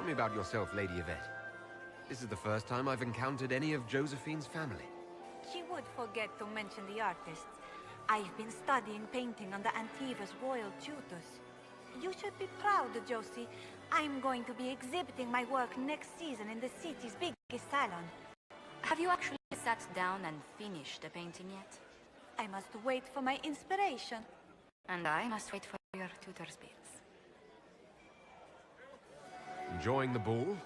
me about yourself, Lady Yvette. This is the first time I've encountered any of Josephine's family. She would forget to mention the artists. I've been studying painting under Antiva's royal tutors. You should be proud, Josie. I'm going to be exhibiting my work next season in the city's biggest salon. Have you actually sat down and finished the painting yet? I must wait for my inspiration. And I must wait for your tutor's bills. Enjoying the ball?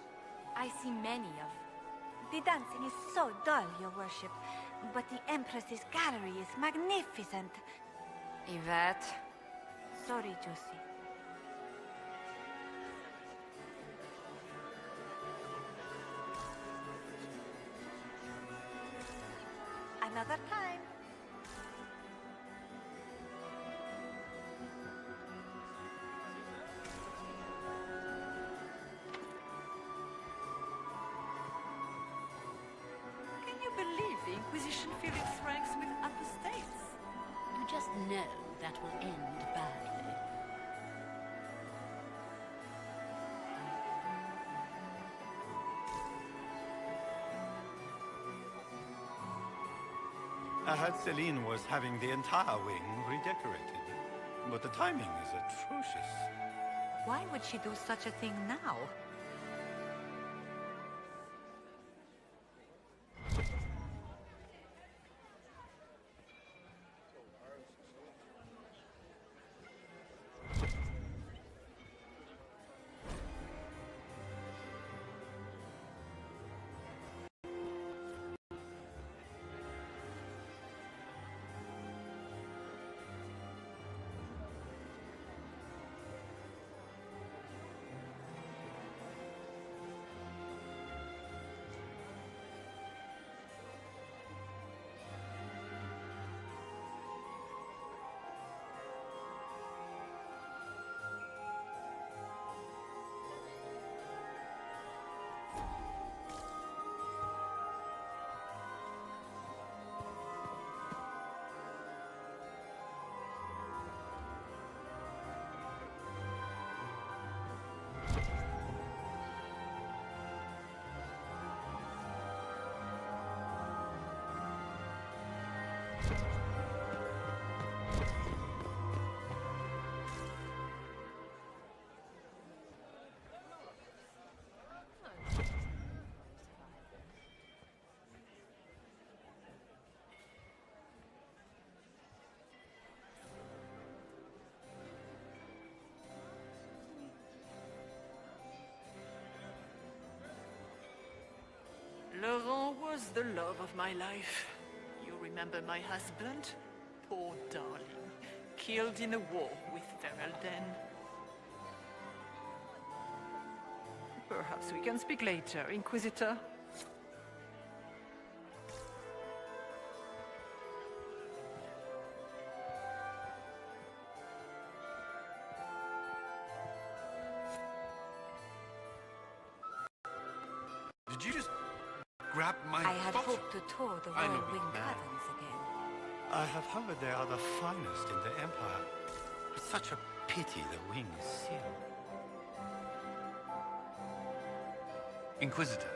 I see many of... The dancing is so dull, your worship. But the Empress's gallery is magnificent. Yvette... Sorry, Josie. Another time. Can you believe the Inquisition filled its ranks with apostates? You just know that will end badly. I heard Celine was having the entire wing redecorated, but the timing is atrocious. Why would she do such a thing now? Laurent was the love of my life. You remember my husband? Poor darling. Killed in a war with Ferelden. Perhaps we can speak later, Inquisitor. Did you just grab my I had foot? hoped to tour the I know royal me wing now. gardens again. I have heard they are the finest in the Empire. It's such a pity the wing is sealed. Inquisitor,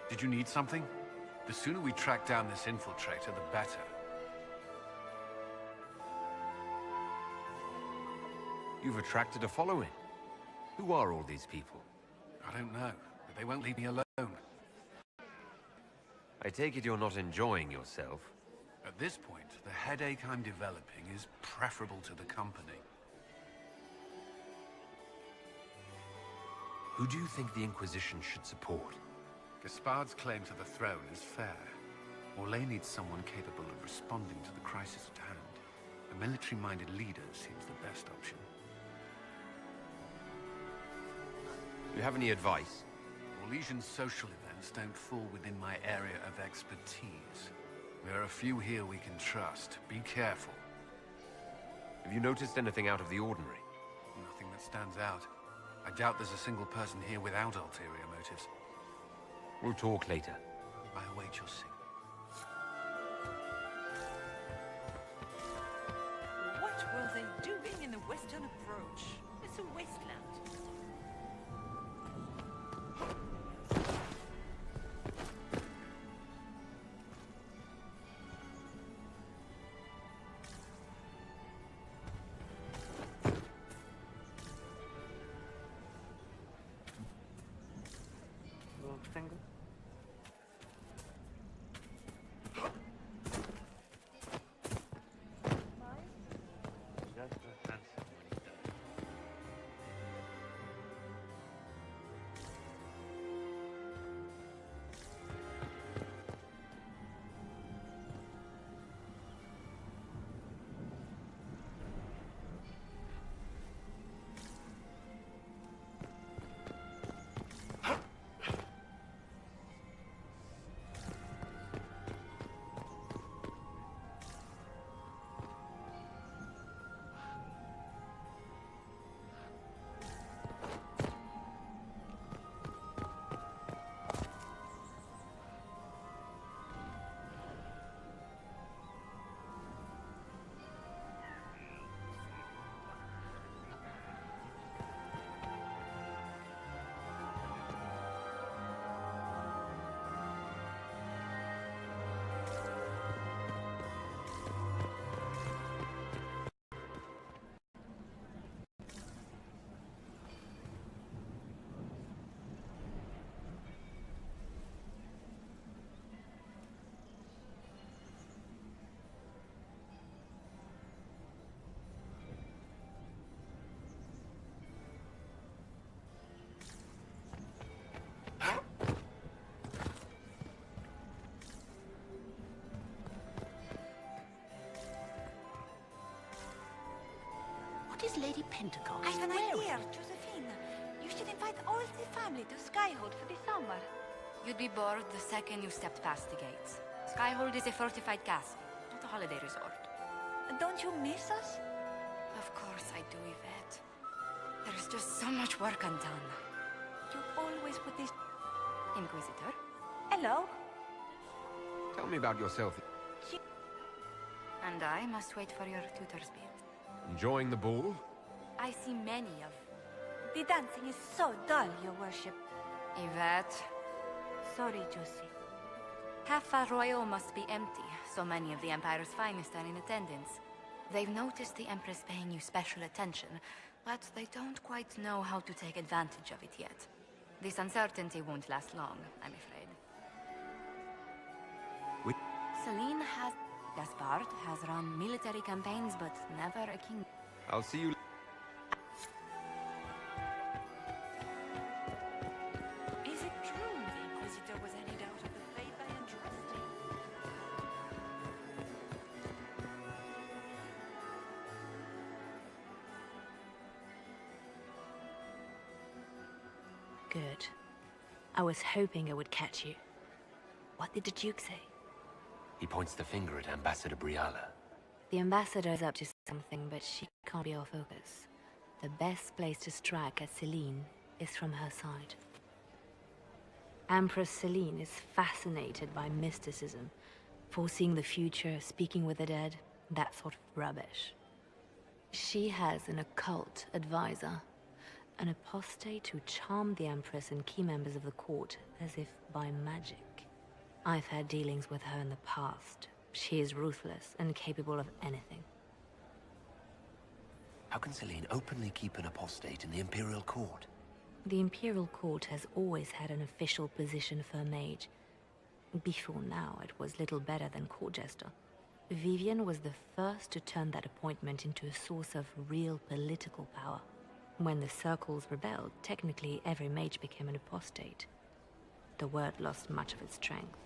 did you need something? The sooner we track down this infiltrator, the better. You've attracted a following. Who are all these people? I don't know, but they won't leave me alone. I take it you're not enjoying yourself. At this point, the headache I'm developing is preferable to the company. Who do you think the Inquisition should support? Gaspard's claim to the throne is fair. Orlais needs someone capable of responding to the crisis at hand. A military-minded leader seems the best option. Do you have any advice? Orlesian social events don't fall within my area of expertise. There are a few here we can trust. Be careful. Have you noticed anything out of the ordinary? Nothing that stands out. I doubt there's a single person here without ulterior motives. We'll talk later. I await your signal. What were they doing in the western approach? It's a wasteland. interesting. Just a handsome when he does. What is Lady Pentecost I've an wearing? idea, Josephine. You should invite all the family to Skyhold for the summer. You'd be bored the second you stepped past the gates. Skyhold is a fortified castle, not a holiday resort. Don't you miss us? Of course I do, Yvette. There's just so much work undone. You always put this... Inquisitor? Hello? Tell me about yourself. And I must wait for your tutor's bill. Enjoying the ball? I see many of... The dancing is so dull, your worship. Yvette. Sorry, Josie. Half Arroyo must be empty. So many of the Empire's finest are in attendance. They've noticed the Empress paying you special attention, but they don't quite know how to take advantage of it yet. This uncertainty won't last long, I'm afraid. Celine has... Gaspard has run military campaigns, but never a king. I'll see you... Is it true the Inquisitor was any doubt of the faith I entrusted? Good. I was hoping I would catch you. What did the Duke say? He points the finger at Ambassador Briala. The ambassador's up to something, but she can't be our focus. The best place to strike at Celine is from her side. Empress Celine is fascinated by mysticism, foreseeing the future, speaking with the dead, that sort of rubbish. She has an occult advisor, an apostate who charmed the Empress and key members of the court as if by magic. I've had dealings with her in the past. She is ruthless and capable of anything. How can Celine openly keep an apostate in the Imperial Court? The Imperial Court has always had an official position for a mage. Before now, it was little better than court jester. Vivian was the first to turn that appointment into a source of real political power. When the circles rebelled, technically every mage became an apostate. The word lost much of its strength.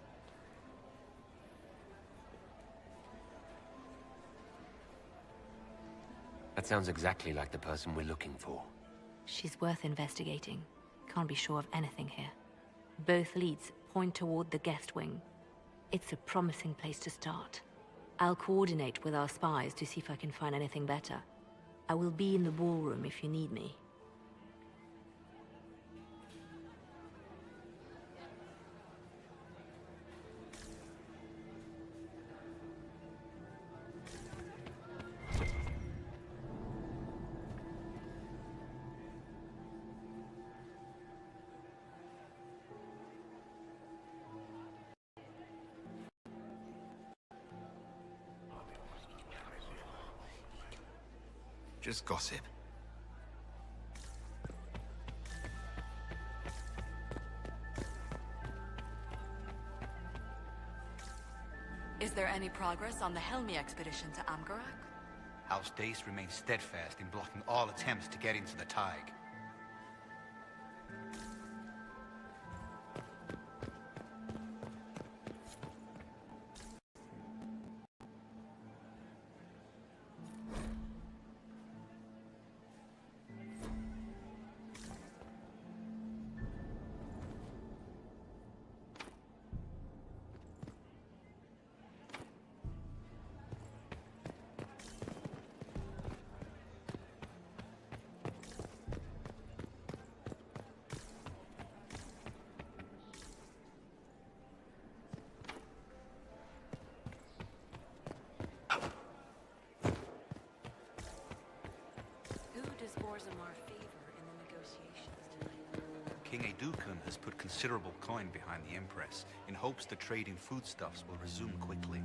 That sounds exactly like the person we're looking for. She's worth investigating. Can't be sure of anything here. Both leads point toward the guest wing. It's a promising place to start. I'll coordinate with our spies to see if I can find anything better. I will be in the ballroom if you need me. Just gossip. Is there any progress on the Helmi expedition to Amgarak? House Dace remains steadfast in blocking all attempts to get into the Tig. King Edukan has put considerable coin behind the Empress, in hopes the trade in foodstuffs will resume quickly.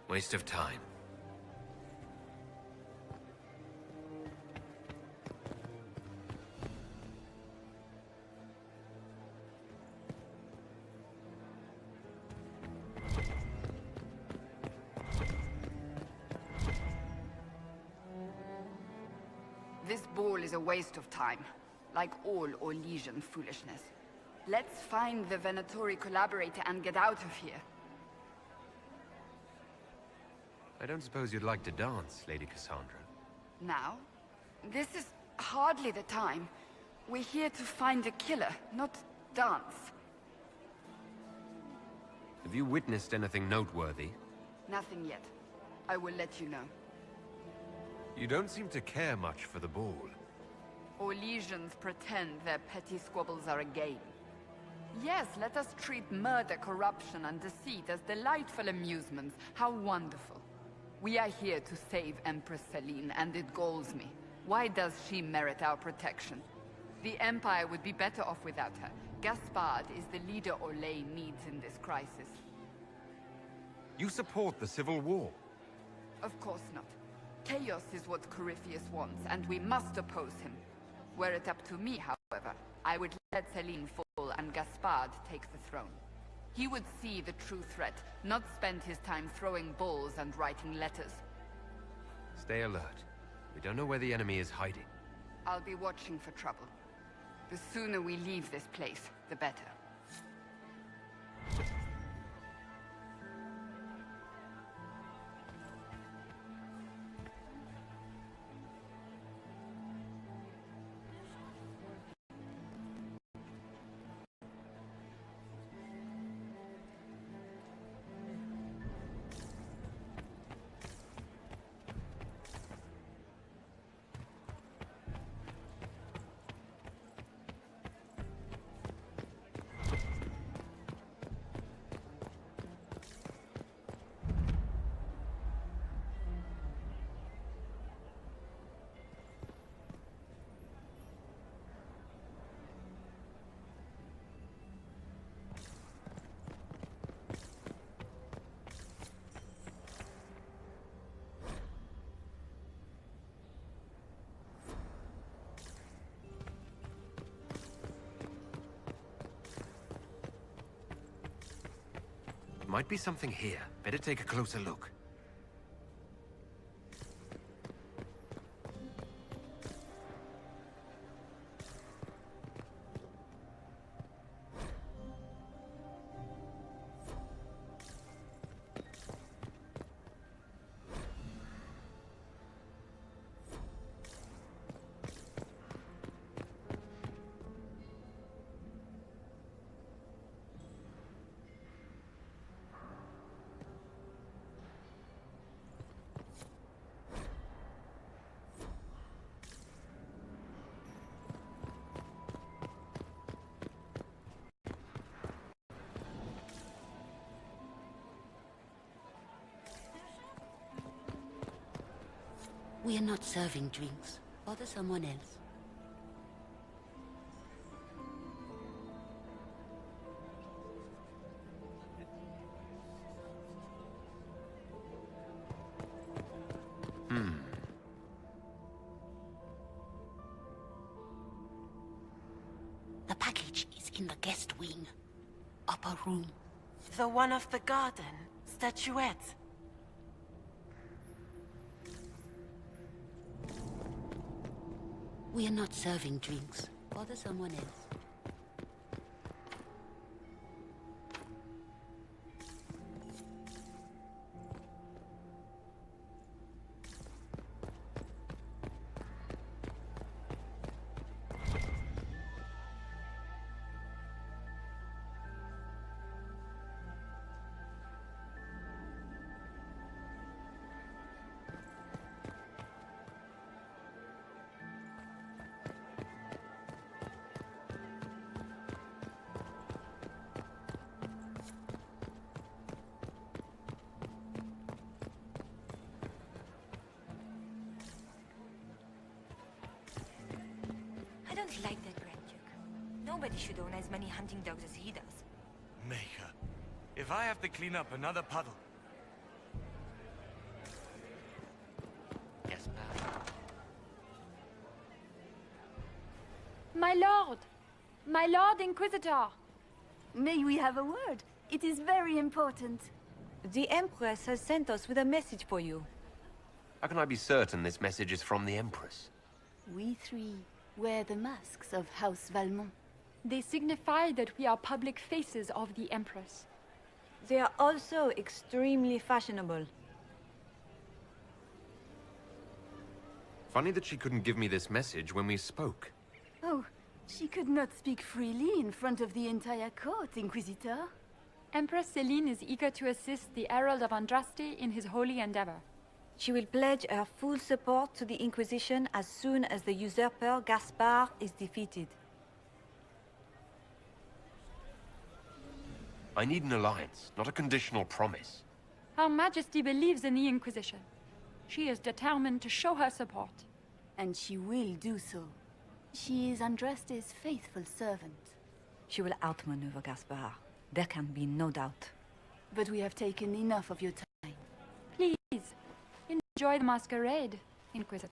Waste of time. This ball is a waste of time, like all Orlesian foolishness. Let's find the Venatori collaborator and get out of here. I don't suppose you'd like to dance, Lady Cassandra. Now? This is hardly the time. We're here to find a killer, not dance. Have you witnessed anything noteworthy? Nothing yet. I will let you know. You don't seem to care much for the ball. Orlesians pretend their petty squabbles are a game. Yes, let us treat murder, corruption, and deceit as delightful amusements. How wonderful. We are here to save Empress Celine, and it galls me. Why does she merit our protection? The Empire would be better off without her. Gaspard is the leader Orlais needs in this crisis. You support the civil war? Of course not. Chaos is what Corypheus wants, and we must oppose him. Were it up to me, however, I would let Celine fall and Gaspard take the throne. He would see the true threat, not spend his time throwing balls and writing letters. Stay alert. We don't know where the enemy is hiding. I'll be watching for trouble. The sooner we leave this place, the better. Might be something here. Better take a closer look. We are not serving drinks. Bother someone else. The package is in the guest wing. Upper room. The one of the garden. Statuette. We are not serving drinks. Bother someone else. I don't like that Grand Duke. Nobody should own as many hunting dogs as he does. Maker, if I have to clean up another puddle... Yes, ma'am. My lord! My lord Inquisitor! May we have a word? It is very important. The Empress has sent us with a message for you. How can I be certain this message is from the Empress? We three wear the masks of House Valmont. They signify that we are public faces of the Empress. They are also extremely fashionable. Funny that she couldn't give me this message when we spoke. Oh, she could not speak freely in front of the entire court, Inquisitor. Empress Celine is eager to assist the Herald of Andraste in his holy endeavor. She will pledge her full support to the Inquisition as soon as the usurper Gaspard is defeated. I need an alliance, not a conditional promise. Her Majesty believes in the Inquisition. She is determined to show her support. And she will do so. She is Andraste's faithful servant. She will outmaneuver Gaspard. There can be no doubt. But we have taken enough of your time. Please, enjoy the masquerade, Inquisitor.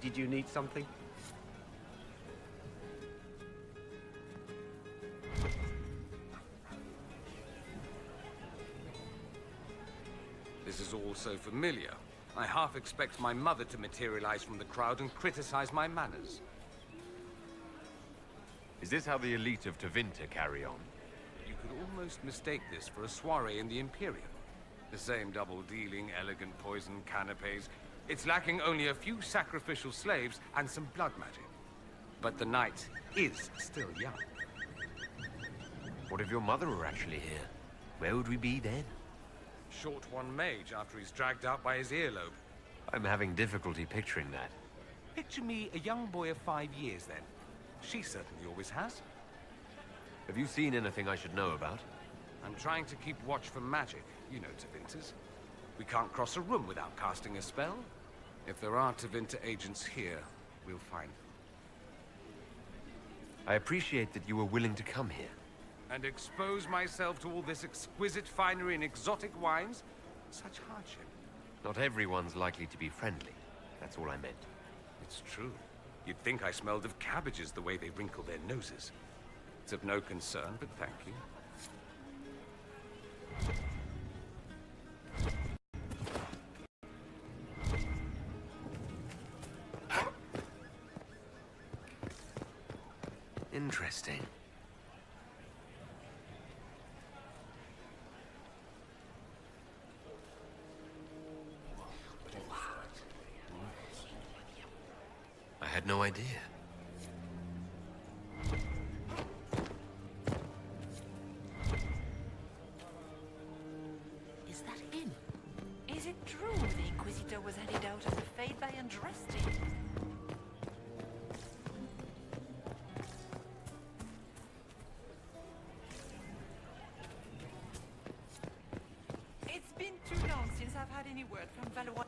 Did you need something? This is all so familiar. I half expect my mother to materialize from the crowd and criticize my manners. Is this how the elite of Tevinter carry on? You could almost mistake this for a soiree in the Imperium. The same double-dealing, elegant poison canapes. It's lacking only a few sacrificial slaves and some blood magic. But the night is still young. What if your mother were actually here? Where would we be then? Short one mage after he's dragged out by his earlobe. I'm having difficulty picturing that. Picture me a young boy of 5 years then. She certainly always has. Have you seen anything I should know about? I'm trying to keep watch for magic, you know Tevinters. We can't cross a room without casting a spell. If there are Tevinter agents here, we'll find them. I appreciate that you were willing to come here. And expose myself to all this exquisite finery and exotic wines? Such hardship. Not everyone's likely to be friendly. That's all I meant. It's true. You'd think I smelled of cabbages the way they wrinkle their noses. It's of no concern, but thank you. Interesting. I had no idea. Is that him? Is it true the Inquisitor was headed out as a fade by Andraste? It's been too long since I've had any word from Valois.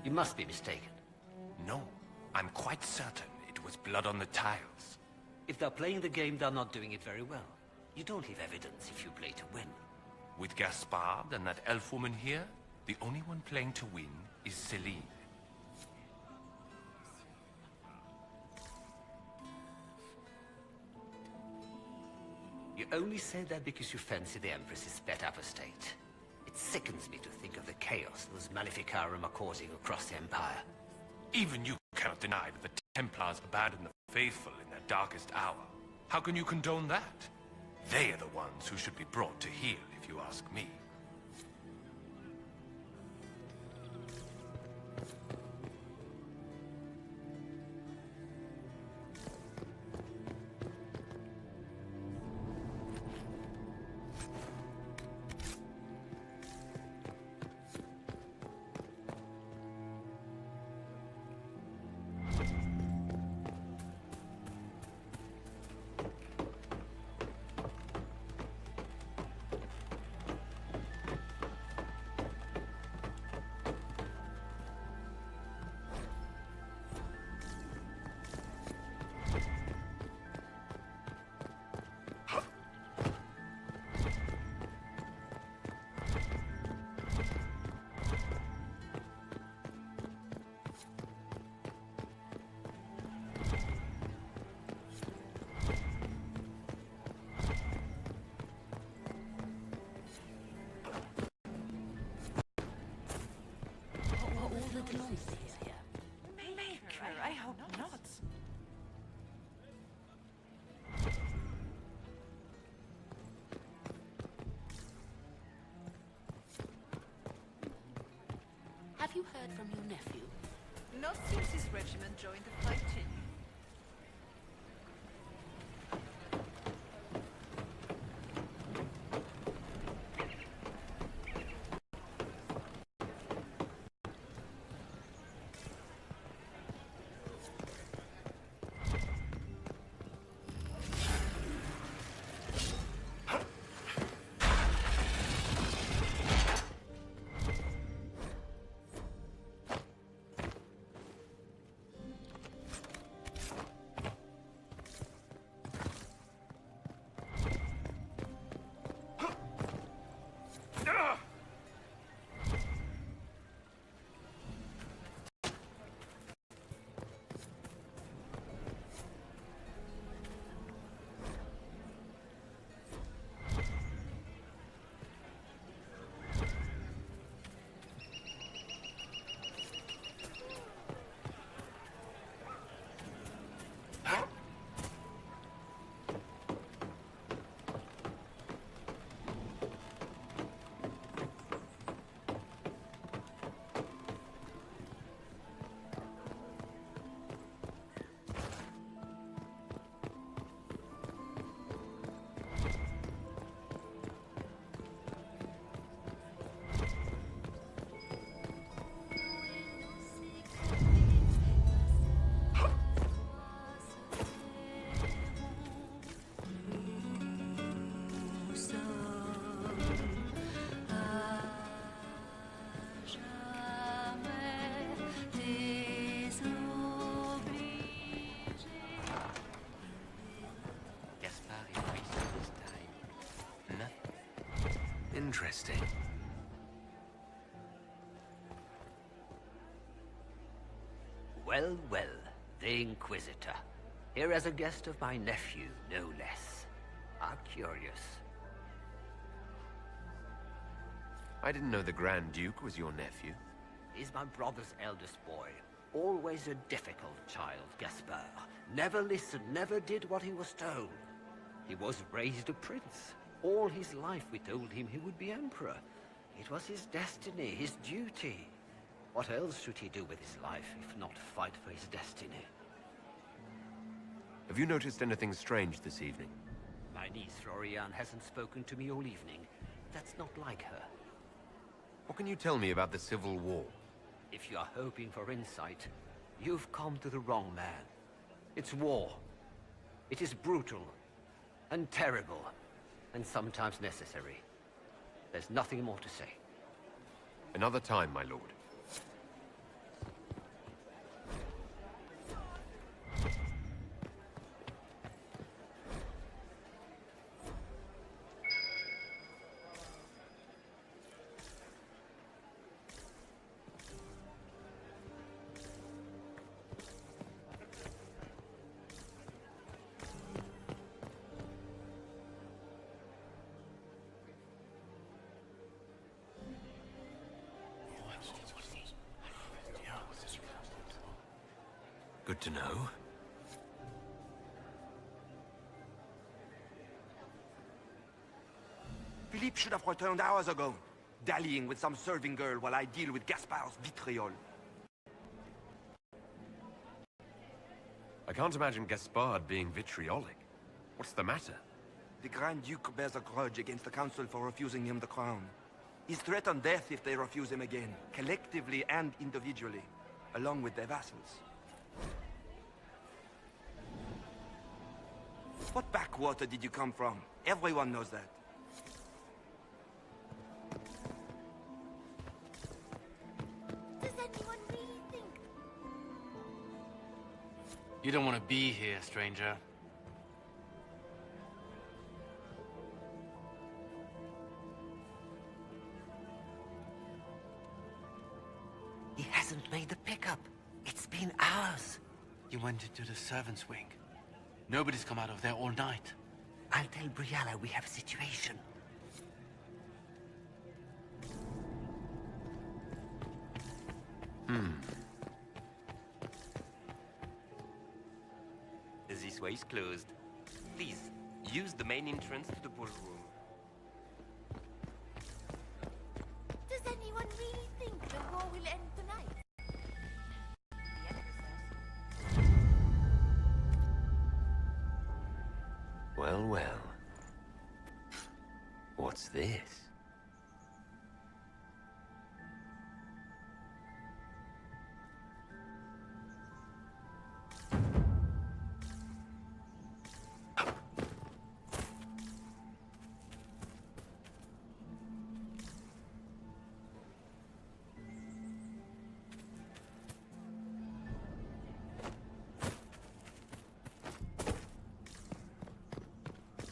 You must be mistaken. No, I'm quite certain it was blood on the tiles. If they're playing the game, they're not doing it very well. You don't leave evidence if you play to win. With Gaspard and that elf woman here, the only one playing to win is Celine. You only say that because you fancy the Empress's pet apostate. It sickens me to think of the chaos those Maleficarum are causing across the Empire. Even you cannot deny that the Templars abandoned the faithful in their darkest hour. How can you condone that? They are the ones who should be brought to heel, if you ask me. Maker, I hope not. Have you heard from your nephew? Not since his regiment joined the fighting. Interesting. Well, well, the Inquisitor. Here as a guest of my nephew, no less. How curious. I didn't know the Grand Duke was your nephew. He's my brother's eldest boy. Always a difficult child, Gaspard. Never listened, never did what he was told. He was raised a prince. All his life we told him he would be emperor. It was his destiny, his duty. What else should he do with his life, if not fight for his destiny? Have you noticed anything strange this evening? My niece Florian hasn't spoken to me all evening. That's not like her. What can you tell me about the Civil War? If you are hoping for insight, you've come to the wrong man. It's war. It is brutal, and terrible, and sometimes necessary. There's nothing more to say. Another time, my lord. Good to know. Philippe should have returned hours ago, dallying with some serving girl while I deal with Gaspard's vitriol. I can't imagine Gaspard being vitriolic. What's the matter? The Grand Duke bears a grudge against the Council for refusing him the crown. He's threatened death if they refuse him again, collectively and individually, along with their vassals. What backwater did you come from? Everyone knows that. Does anyone really think? You don't want to be here, stranger. He hasn't made the pickup. It's been hours. You went into the servants' wing. Nobody's come out of there all night. I'll tell Briala we have a situation. This way is closed. Please, use the main entrance to the ballroom. Does anyone really think the war will end tonight? Well, well. What's this?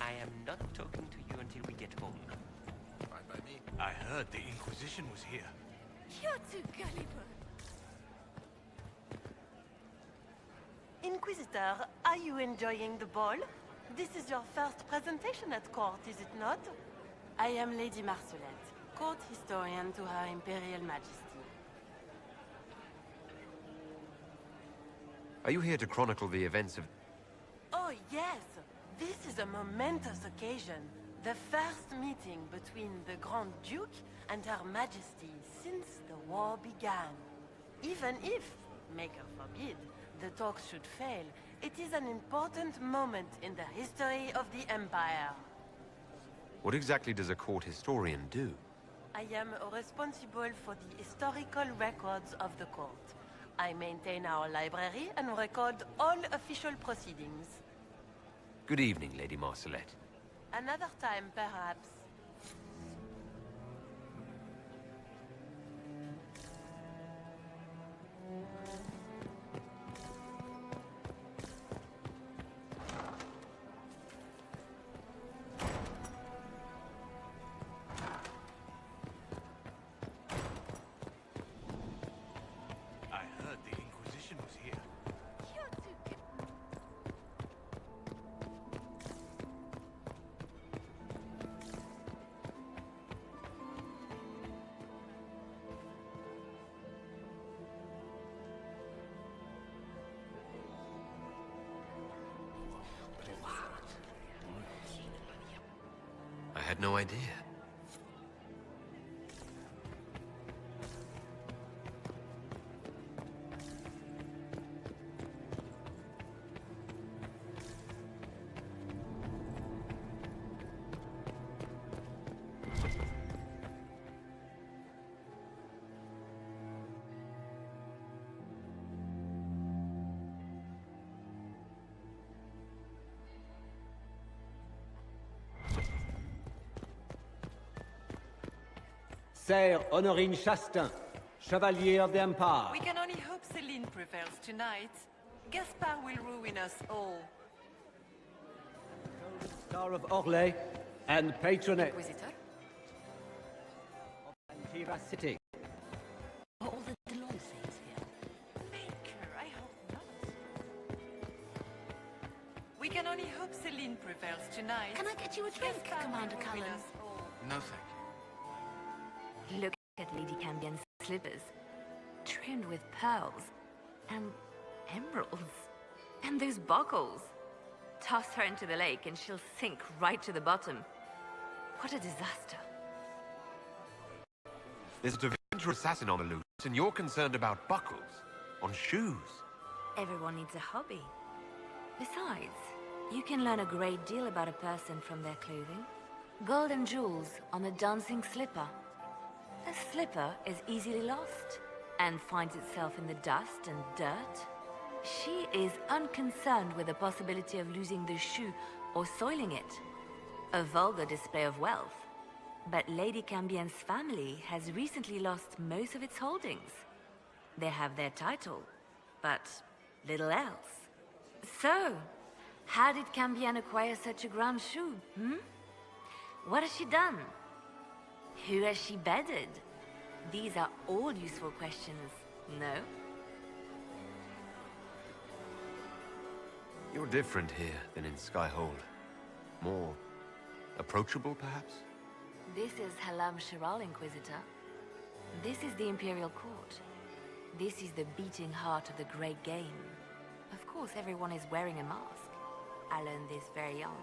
I am not talking to you until we get home. Fine by me. I heard the Inquisition was here. You're too gullible. Inquisitor, are you enjoying the ball? This is your first presentation at court, is it not? I am Lady Marcelette, court historian to Her Imperial Majesty. Are you here to chronicle the events of... Oh, yes! This is a momentous occasion. The first meeting between the Grand Duke and Her Majesty since the war began. Even if, Maker forbid, the talks should fail, it is an important moment in the history of the Empire. What exactly does a court historian do? I am responsible for the historical records of the court. I maintain our library and record all official proceedings. Good evening, Lady Marcelette. Another time, perhaps. I heard the Inquisition was here. I had no idea. Sire Honorine Chastain, Chevalier of the Empire. We can only hope Celine prevails tonight. Gaspard will ruin us all. Star of Orlais and patroness Inquisitor? of Antira City. Are all the Delonces here? Baker, I hope not. We can only hope Celine prevails tonight. Can I get you a drink, Commander Cullen? No, thank Look at Lady Cambion's slippers, trimmed with pearls, and Emeralds? And those buckles? Toss her into the lake and she'll sink right to the bottom. What a disaster. There's a Devinter assassin on the loose, and you're concerned about buckles on shoes. Everyone needs a hobby. Besides, you can learn a great deal about a person from their clothing. Gold and jewels on a dancing slipper. A slipper is easily lost and finds itself in the dust and dirt. She is unconcerned with the possibility of losing the shoe or soiling it. A vulgar display of wealth. But Lady Cambien's family has recently lost most of its holdings. They have their title, but little else. So, how did Cambien acquire such a grand shoe, What has she done? Who has she bedded? These are all useful questions, no? You're different here than in Skyhold. More approachable, perhaps? This is Halam Shiral, Inquisitor. This is the Imperial Court. This is the beating heart of the Great Game. Of course, everyone is wearing a mask. I learned this very young.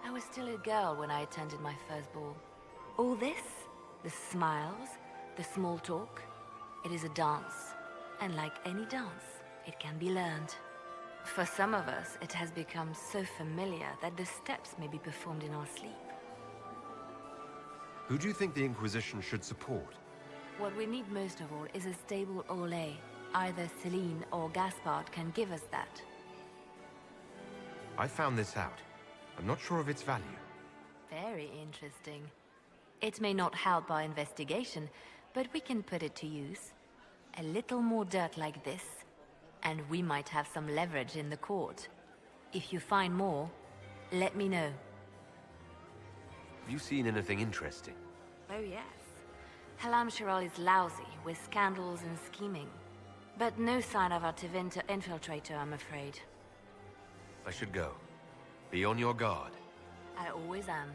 I was still a girl when I attended my first ball. All this, the smiles, the small talk, it is a dance. And like any dance, it can be learned. For some of us, it has become so familiar that the steps may be performed in our sleep. Who do you think the Inquisition should support? What we need most of all is a stable Orlais. Either Celine or Gaspard can give us that. I found this out. I'm not sure of its value. Very interesting. It may not help our investigation, but we can put it to use. A little more dirt like this, and we might have some leverage in the court. If you find more, let me know. Have you seen anything interesting? Oh yes. Halam Shiral is lousy with scandals and scheming. But no sign of a Tevinter infiltrator, I'm afraid. I should go. Be on your guard. I always am.